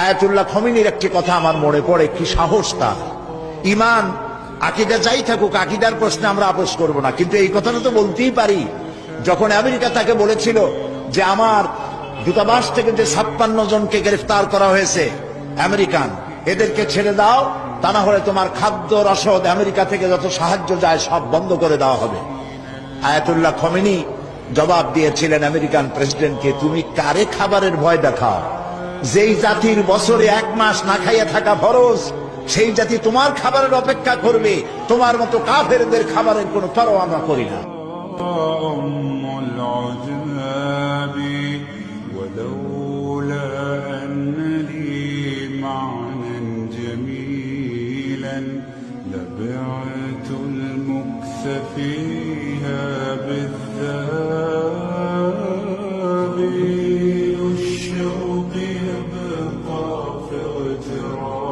Ayatollah খমিনীর একটি কথা আমার মনে পড়ে, কি সাহস তার। ইমান আকীদা যাই থাকুক, আকীদার প্রশ্নে আমরা আপোষ করব না, কিন্তু এই কথাটা তো বলতেই পারি। যখন আমেরিকা তাকে বলেছিল যে আমার দূতাবাস থেকে যে 56 জনকে গ্রেফতার করা হয়েছে আমেরিকান, এদেরকে ছেড়ে দাও, তা না হলে তোমার খাদ্য রসদ আমেরিকা থেকে যত সাহায্য যায় সব বন্ধ করে দেওয়া হবে। আয়াতুল্লাহ খমিনী জবাব দিয়েছিলেন আমেরিকান প্রেসিডেন্টকে, তুমি কারে খাবারের ভয় দেখাও? যেই জাতির বছরে 1 মাস না খাইয়া থাকা ফরজ, সেই জাতি তোমার খাবারের অপেক্ষা করবে। তোমার মতো কাফেরদের খাবারের কোনো পরোয়া আমরা করি না। لبعت المكث فيها بالذهاب الشوق يبقى في اغتراب